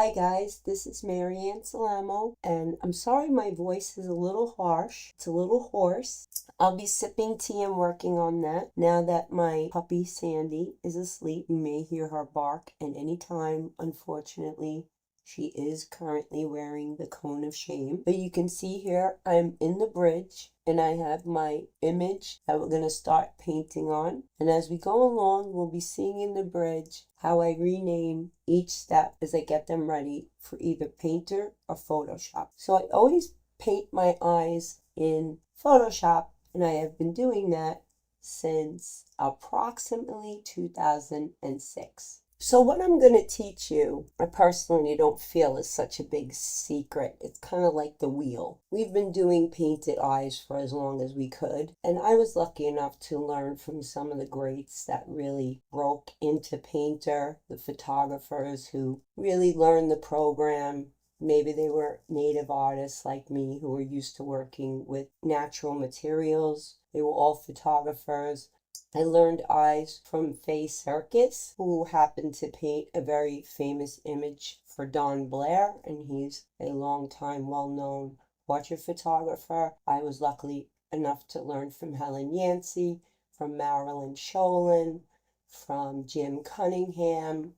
Hi guys, this is Marianne Salamo, and I'm sorry my voice is a little harsh. It's a little hoarse. I'll be sipping tea and working on that. Now that my puppy Sandy is asleep, you may hear her bark at any time. Unfortunately, she is currently wearing the cone of shame. But you can see here I'm in the bridge and I have my image that we're going to start painting on. And as we go along, we'll be seeing in the bridge how I rename each step as I get them ready for either Painter or Photoshop. So I always paint my eyes in Photoshop, and I have been doing that since approximately 2006. So what I'm going to teach you, I personally don't feel is such a big secret. It's kind of like the wheel. We've been doing painted eyes for as long as we could, and I was lucky enough to learn from some of the greats that really broke into Painter, the photographers who really learned the program. Maybe they were native artists like me who were used to working with natural materials. They were all photographers. I learned eyes from Faye Circus, who happened to paint a very famous image for Don Blair, and he's a long-time, well-known portrait photographer. I was lucky enough to learn from Helen Yancey, from Marilyn Sholin, from Jim Cunningham,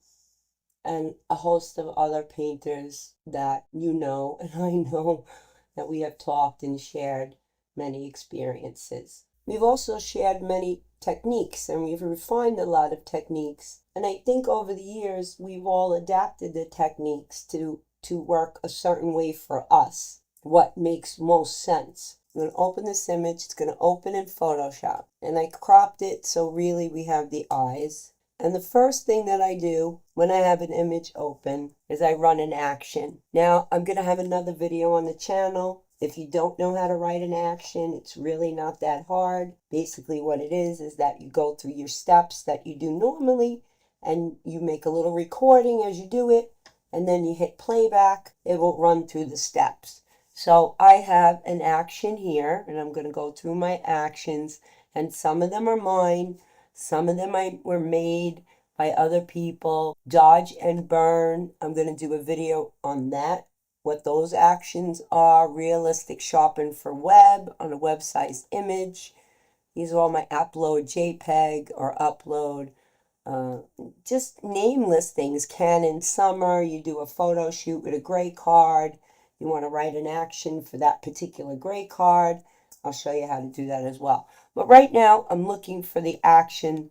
and a host of other painters that you know, and I know that we have talked and shared many experiences. We've also shared many techniques, and we've refined a lot of techniques. And I think over the years, we've all adapted the techniques to work a certain way for us, what makes most sense. I'm going to open this image. It's going to open in Photoshop. And I cropped it so really we have the eyes. And the first thing that I do when I have an image open is I run an action. Now, I'm going to have another video on the channel. If you don't know how to write an action, it's really not that hard. Basically what it is that you go through your steps that you do normally, and you make a little recording as you do it, and then you hit playback. It will run through the steps. So I have an action here, and I'm going to go through my actions, and some of them are mine. Some of them were made by other people. Dodge and burn. I'm going to do a video on that, what those actions are. Realistic sharpen for web on a web-sized image. These are all my upload JPEG or upload. Just nameless things. Canon summer. You do a photo shoot with a gray card. You want to write an action for that particular gray card. I'll show you how to do that as well. But right now, I'm looking for the action,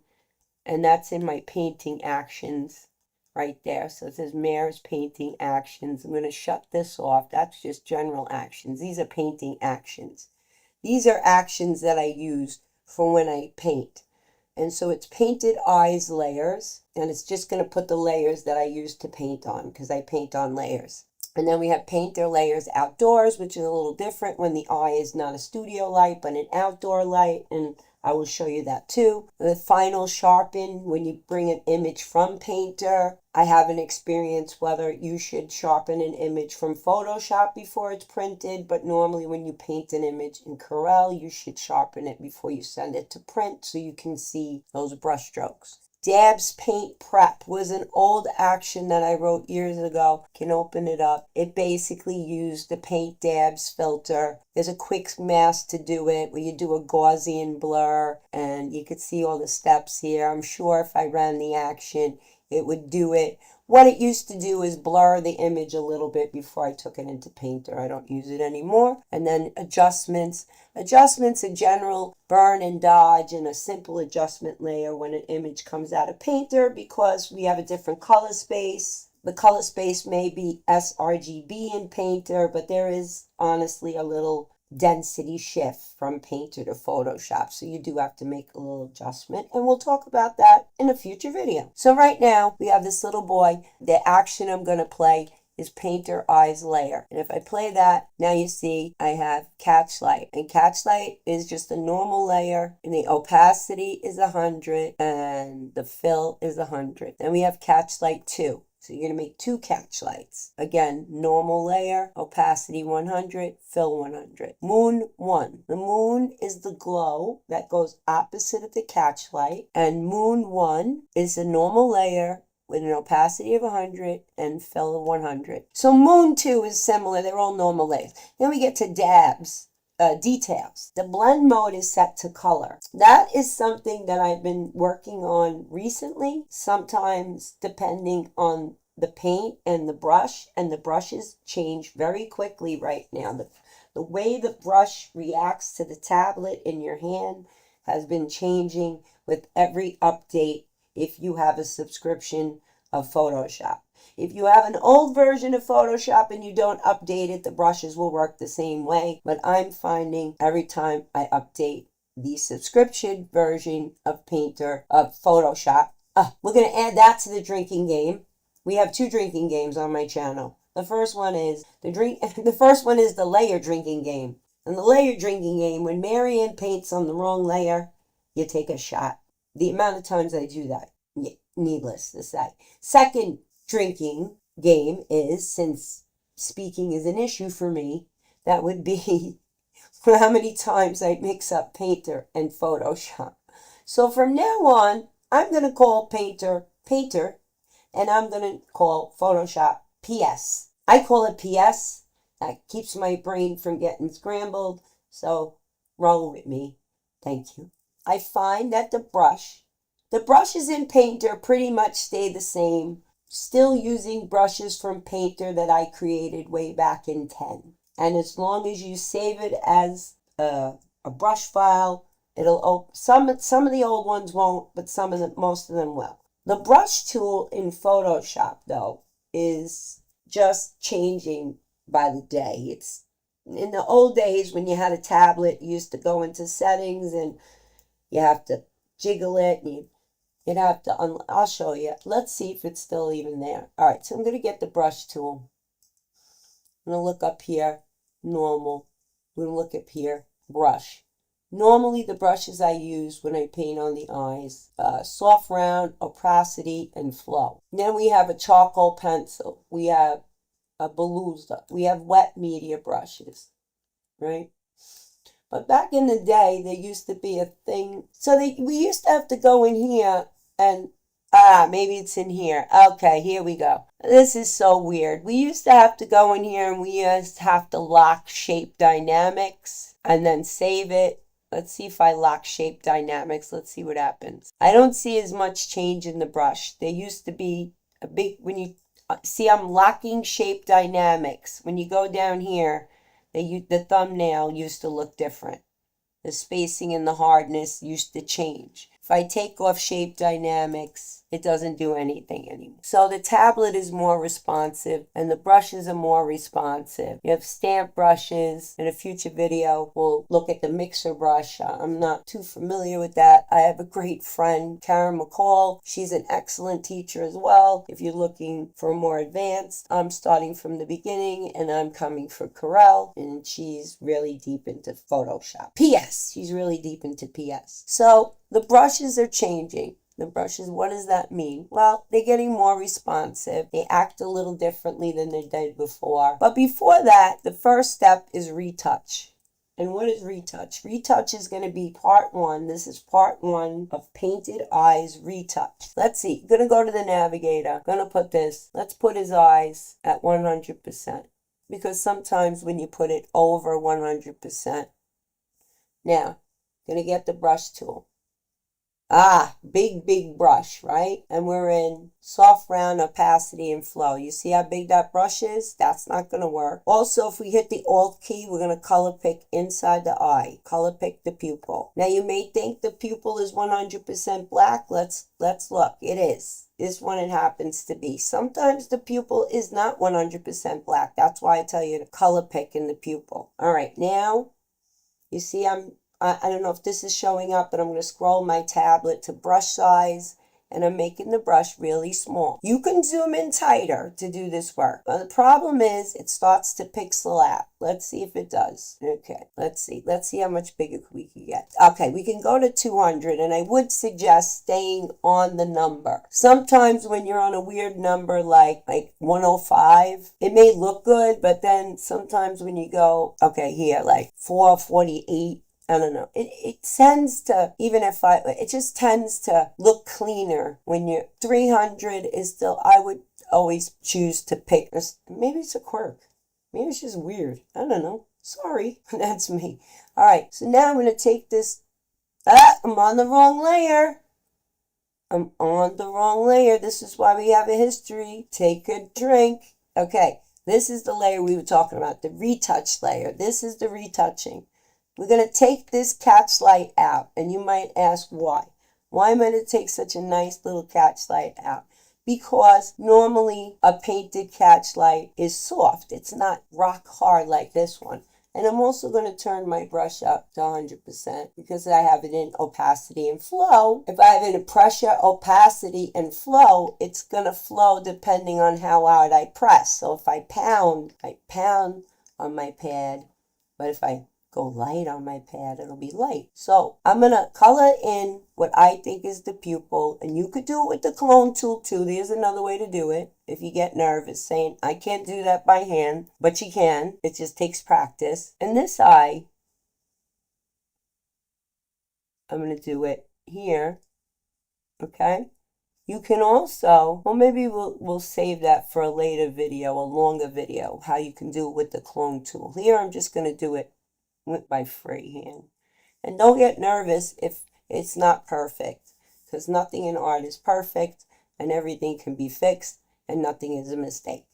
and that's in my painting actions right there. So it says Mare's painting actions. I'm going to shut this off. That's just general actions. These are painting actions. These are actions that I use for when I paint. And so it's painted eyes layers, and it's just going to put the layers that I use to paint on because I paint on layers. And then we have painter layers outdoors, which is a little different when the eye is not a studio light, but an outdoor light. And I will show you that too. The final sharpen, when you bring an image from Painter. I haven't experienced whether you should sharpen an image from Photoshop before it's printed, but normally when you paint an image in Corel, you should sharpen it before you send it to print so you can see those brush strokes. Dabs Paint Prep was an old action that I wrote years ago. Can open it up. It basically used the Paint Dabs filter. There's a quick mask to do it where you do a Gaussian blur, and you could see all the steps here. I'm sure if I ran the action, it would do it. What it used to do is blur the image a little bit before I took it into Painter. I don't use it anymore. And then adjustments. Adjustments, a general burn and dodge, and a simple adjustment layer when an image comes out of Painter because we have a different color space. The color space may be sRGB in Painter, but there is honestly a little density shift from Painter to Photoshop, so you do have to make a little adjustment, and we'll talk about that in a future video. So right now we have this little boy. The action I'm going to play is Painter Eyes Layer, and if I play that, now you see I have Catch Light, and Catch Light is just a normal layer, and the opacity is 100 and the fill is 100. Then we have Catch Light 2. So you're going to make two catch lights. Again, normal layer, opacity 100, fill 100. Moon 1. The moon is the glow that goes opposite of the catch light. And moon 1 is a normal layer with an opacity of 100 and fill of 100. So Moon 2 is similar. They're all normal layers. Then we get to dabs. Details. The blend mode is set to color. That is something that I've been working on recently, sometimes depending on the paint and the brushes change very quickly right now. The way the brush reacts to the tablet in your hand has been changing with every update if you have a subscription of Photoshop. If you have an old version of Photoshop and you don't update it, the brushes will work the same way. But I'm finding every time I update the subscription version of Painter, of Photoshop, we're going to add that to the drinking game. We have 2 drinking games on my channel. The first one is the layer drinking game. And the layer drinking game, when Marianne paints on the wrong layer, you take a shot. The amount of times I do that, needless to say. Second drinking game is, since speaking is an issue for me, that would be how many times I mix up Painter and Photoshop. So from now on, I'm going to call Painter, and I'm going to call Photoshop PS. I call it PS. That keeps my brain from getting scrambled. So roll with me. Thank you. I find that the brushes in Painter pretty much stay the same. Still using brushes from Painter that I created way back in 10. And as long as you save it as a brush file, it'll some of the old ones won't, but most of them will. The brush tool in Photoshop, though, is just changing by the day. It's in the old days when you had a tablet, you used to go into settings and you have to jiggle it and you'd have to I'll show you. Let's see if it's still even there. All right, so I'm going to get the brush tool. I'm going to look up here, normal. I'm going to look up here, brush. Normally the brushes I use when I paint on the eyes, soft round, opacity, and flow. Then we have a charcoal pencil. We have a Belusa. We have wet media brushes, right? But back in the day, there used to be a thing. So we used to have to go in here and, maybe it's in here. Okay, here we go. This is so weird. We used to have to go in here and we used to have to lock shape dynamics and then save it. Let's see if I lock shape dynamics. Let's see what happens. I don't see as much change in the brush. There used to be a big, when you see I'm locking shape dynamics. When you go down here, the thumbnail used to look different. The spacing and the hardness used to change. If I take off shape dynamics, it doesn't do anything anymore. So the tablet is more responsive and the brushes are more responsive. You have stamp brushes. In a future video, we'll look at the mixer brush. I'm not too familiar with that. I have a great friend, Karen McCall. She's an excellent teacher as well. If you're looking for more advanced, I'm starting from the beginning and I'm coming for Corel, and she's really deep into Photoshop. PS, she's really deep into PS. So the brushes are changing. The brushes, what does that mean? Well, they're getting more responsive. They act a little differently than they did before. But before that, the first step is retouch. And what is retouch? Retouch is going to be part 1. This is part 1 of Painted Eyes Retouch. Let's see. I'm going to go to the navigator. I'm going to put this. Let's put his eyes at 100%. Because sometimes when you put it over 100%. Now, I'm going to get the brush tool. Big brush, right? And we're in soft round, opacity, and flow. You see how big that brush is? That's not going to work. Also, if we hit the Alt key, we're going to color pick inside the eye. Color pick the pupil. Now, you may think the pupil is 100% black. Let's look. It is. This one it happens to be. Sometimes the pupil is not 100% black. That's why I tell you to color pick in the pupil. All right, now, you see I don't know if this is showing up, but I'm going to scroll my tablet to brush size, and I'm making the brush really small. You can zoom in tighter to do this work. But the problem is it starts to pixel out. Let's see if it does. Okay, let's see. Let's see how much bigger we can get. Okay, we can go to 200, and I would suggest staying on the number. Sometimes when you're on a weird number like 105, it may look good, but then sometimes when you go, okay, here, like 448, I don't know. It tends to, even if it just tends to look cleaner when you're 300 is still, I would always choose to pick, maybe it's a quirk. Maybe it's just weird. I don't know. Sorry, that's me. All right, so now I'm going to take this. I'm on the wrong layer. I'm on the wrong layer. This is why we have a history. Take a drink. Okay, this is the layer we were talking about, the retouch layer. This is the retouching. We're going to take this catch light out, and you might ask why. Why am I going to take such a nice little catch light out? Because normally a painted catch light is soft. It's not rock hard like this one. And I'm also going to turn my brush up to 100% because I have it in opacity and flow. If I have it in pressure, opacity, and flow, it's going to flow depending on how hard I press. So if I pound on my pad, but if I go light on my pad, it'll be light. So I'm going to color in what I think is the pupil, and you could do it with the clone tool too. There's another way to do it if you get nervous saying, I can't do that by hand, but you can. It just takes practice. And this eye, I'm going to do it here, okay? You can also, well, maybe we'll save that for a later video, a longer video, how you can do it with the clone tool. Here, I'm just going to do it with my free hand. And don't get nervous if it's not perfect, because nothing in art is perfect, and everything can be fixed, and nothing is a mistake.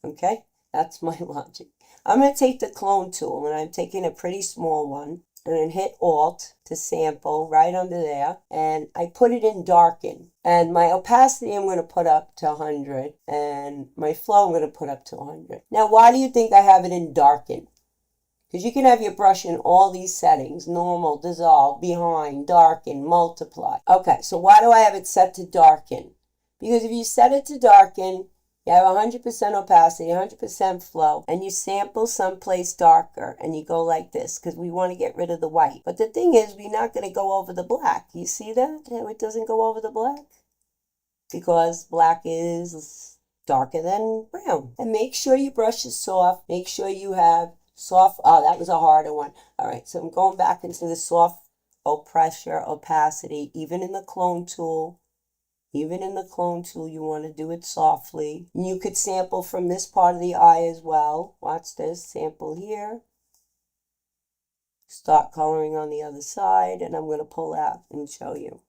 Okay? That's my logic. I'm going to take the clone tool, and I'm taking a pretty small one, and then hit Alt to sample right under there, and I put it in darken. And my opacity I'm going to put up to 100, and my flow I'm going to put up to 100. Now, why do you think I have it in darken? Because you can have your brush in all these settings, normal, dissolve, behind, darken, multiply. Okay, so why do I have it set to darken? Because if you set it to darken, you have 100% opacity, 100% flow, and you sample someplace darker, and you go like this, because we want to get rid of the white. But the thing is, we're not going to go over the black. You see that? How it doesn't go over the black? Because black is darker than brown. And make sure your brush is soft. Make sure you have soft, oh, that was a harder one. All right, so I'm going back into the soft pressure, opacity, even in the clone tool. Even in the clone tool, you want to do it softly. You could sample from this part of the eye as well. Watch this, sample here. Start coloring on the other side, and I'm going to pull out and show you.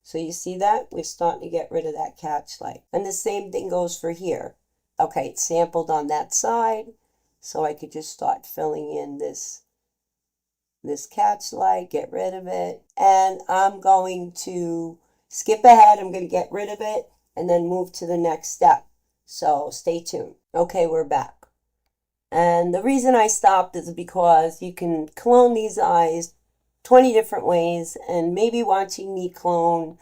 So you see that? We're starting to get rid of that catch light. And the same thing goes for here. Okay, it's sampled on that side, so I could just start filling in this catch light, get rid of it, and I'm going to skip ahead. I'm going to get rid of it and then move to the next step. So stay tuned. Okay, we're back. And the reason I stopped is because you can clone these eyes 20 different ways, and maybe watching me clone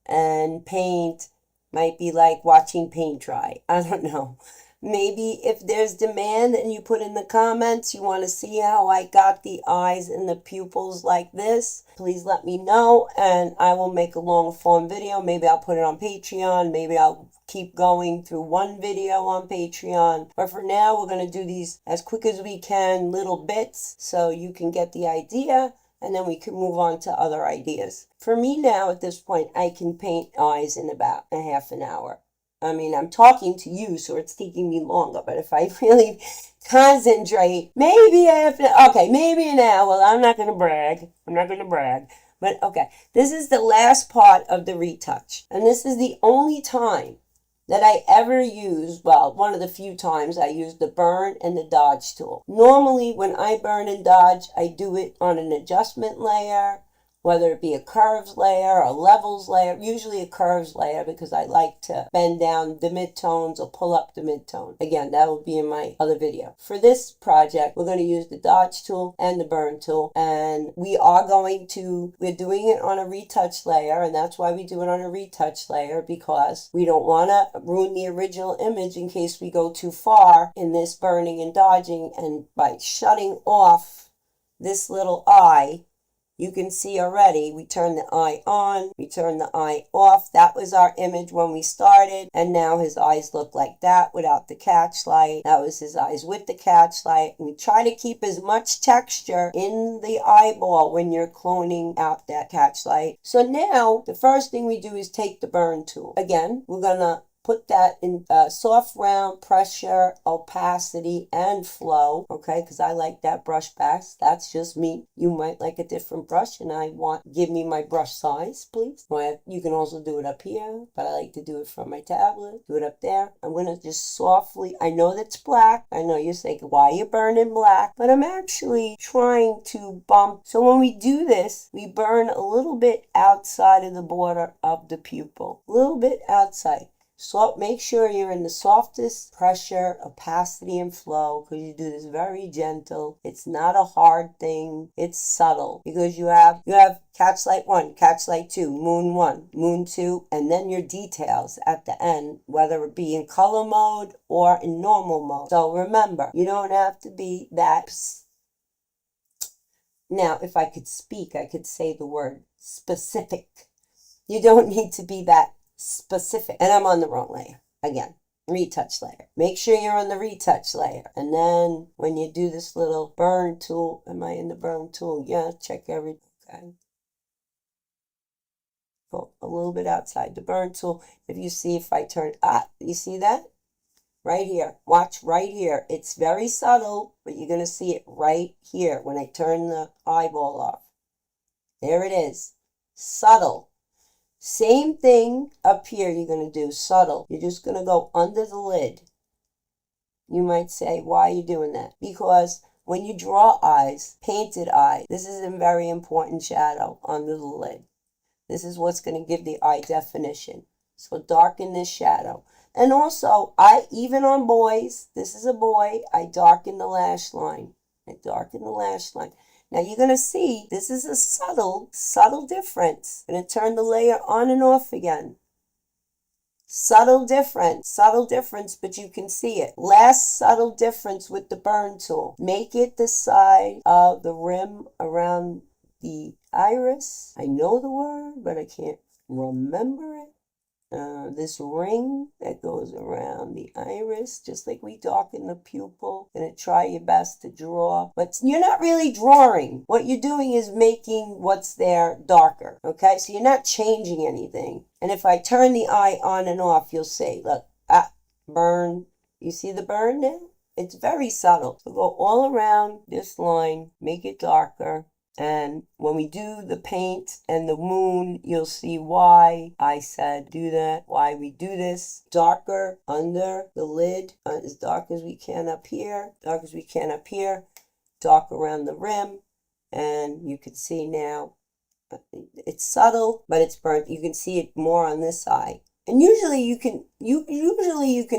and paint might be like watching paint dry. I don't know. Maybe if there's demand and you put in the comments, you want to see how I got the eyes and the pupils like this, please let me know and I will make a long form video. Maybe I'll put it on Patreon. Maybe I'll keep going through one video on Patreon. But for now, we're going to do these as quick as we can, little bits, so you can get the idea. And then we can move on to other ideas. For me now, at this point, I can paint eyes in about a half an hour. I mean, I'm talking to you, so it's taking me longer. But if I really concentrate, maybe maybe an hour. Well, I'm not going to brag. But okay, this is the last part of the retouch. And this is the only time that I ever use, well, one of the few times I use the burn and the dodge tool. Normally, when I burn and dodge, I do it on an adjustment layer, whether it be a curves layer or a levels layer, usually a curves layer because I like to bend down the midtones or pull up the midtone. Again, that will be in my other video. For this project, we're going to use the dodge tool and the burn tool, and we're doing it on a retouch layer, and that's why we do it on a retouch layer, because we don't want to ruin the original image in case we go too far in this burning and dodging, and by shutting off this little eye, you can see already, we turn the eye on, we turn the eye off. That was our image when we started, and now his eyes look like that without the catch light. That was his eyes with the catch light. We try to keep as much texture in the eyeball when you're cloning out that catch light. So now, the first thing we do is take the burn tool. Again, we're gonna put that in soft, round, pressure, opacity, and flow, okay, because I like that brush best. That's just me. You might like a different brush, and give me my brush size, please. You can also do it up here, but I like to do it from my tablet. Do it up there. I'm going to just softly, I know that's black. I know you're saying, why are you burning black? But I'm actually trying to bump. So when we do this, we burn a little bit outside of the border of the pupil. A little bit outside. So make sure you're in the softest pressure, opacity, and flow, because you do this very gentle. It's not a hard thing. It's subtle, because you have catch light 1, catch light 2, moon 1, moon 2, and then your details at the end, whether it be in color mode or in normal mode. So remember, you don't have to be that. Now, if I could speak, I could say the word specific. You don't need to be that specific. And I'm on the wrong layer. Again, retouch layer. Make sure you're on the retouch layer. And then when you do this little burn tool, am I in the burn tool? Yeah, check everything. Okay. Go a little bit outside the burn tool. If you see, if I turn, you see that? Right here. Watch right here. It's very subtle, but you're going to see it right here when I turn the eyeball off. There it is. Subtle. Same thing up here you're going to do, subtle. You're just going to go under the lid. You might say, why are you doing that? Because when you draw eyes, painted eyes, this is a very important shadow under the lid. This is what's going to give the eye definition. So darken this shadow. And also, even on boys, this is a boy, I darken the lash line. I darken the lash line. Now you're going to see, this is a subtle difference. I'm going to turn the layer on and off again. Subtle difference, but you can see it. Last subtle difference with the burn tool. Make it the side of the rim around the iris. I know the word, but I can't remember it. This ring that goes around the iris, just like we darken the pupil. Gonna try your best to draw, but you're not really drawing. What you're doing is making what's there darker, okay? So you're not changing anything. And if I turn the eye on and off, you'll see, look, burn. You see the burn now? It's very subtle. So go all around this line, make it darker. And when we do the paint and the moon, you'll see why I said do that, why we do this. Darker under the lid, as dark as we can up here, dark around the rim. And you can see now, it's subtle, but it's burnt. You can see it more on this eye. And usually you can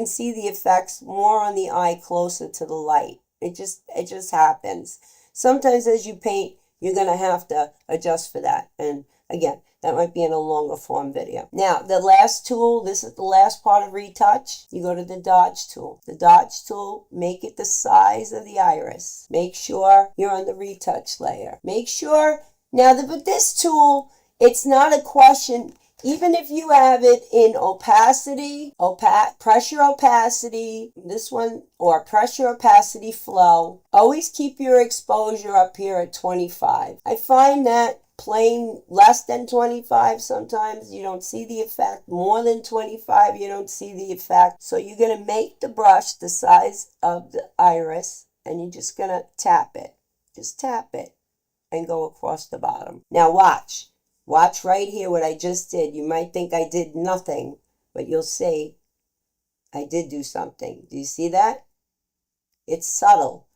see the effects more on the eye closer to the light. It just happens. Sometimes as you paint, you're going to have to adjust for that. And again, that might be in a longer form video. Now, the last tool, this is the last part of retouch. You go to the dodge tool. The dodge tool, make it the size of the iris. Make sure you're on the retouch layer. Make sure, now with this tool, it's not a question. Even if you have it in opacity, pressure opacity, this one, or pressure opacity flow, always keep your exposure up here at 25. I find that playing less than 25, sometimes you don't see the effect. More than 25, you don't see the effect. So you're going to make the brush the size of the iris, and you're just going to tap it. Just tap it and go across the bottom. Now watch. Watch right here what I just did. You might think I did nothing, but you'll see I did do something. Do you see that? It's subtle.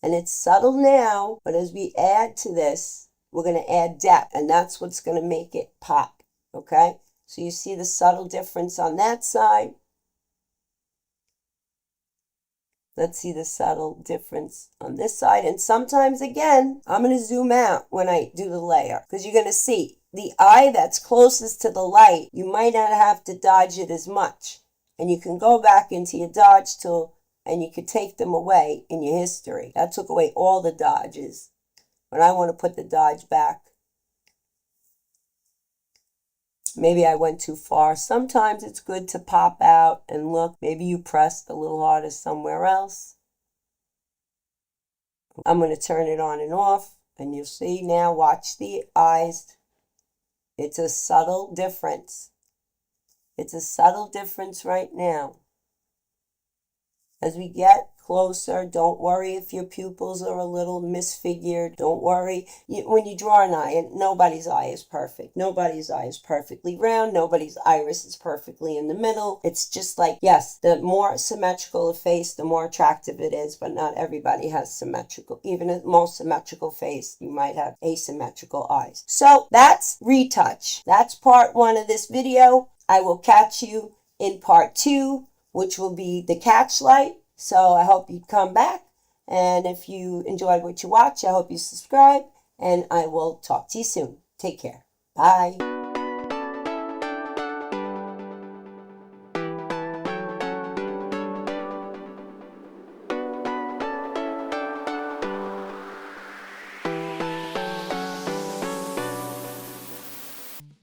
And it's subtle now, but as we add to this, we're going to add depth, and that's what's going to make it pop, okay? So you see the subtle difference on that side. Let's see the subtle difference on this side. And sometimes, again, I'm going to zoom out when I do the layer, because you're going to see the eye that's closest to the light, you might not have to dodge it as much. And you can go back into your dodge tool and you can take them away in your history. That took away all the dodges. But I want to put the dodge back Maybe I went too far. Sometimes it's good to pop out and look. Maybe you pressed a little harder somewhere else. I'm going to turn it on and off, and you'll see now. Watch the eyes. It's a subtle difference. It's a subtle difference right now. As we get closer, don't worry if your pupils are a little misfigured. Don't worry. When you draw an eye, and nobody's eye is perfect. Nobody's eye is perfectly round. Nobody's iris is perfectly in the middle. It's just like, yes, the more symmetrical a face, the more attractive it is, but not everybody has symmetrical. Even a most symmetrical face, you might have asymmetrical eyes. So that's retouch. That's part 1 of this video. I will catch you in part 2, which will be the catch light. So I hope you come back. And if you enjoyed what you watch, I hope you subscribe. And I will talk to you soon. Take care. Bye.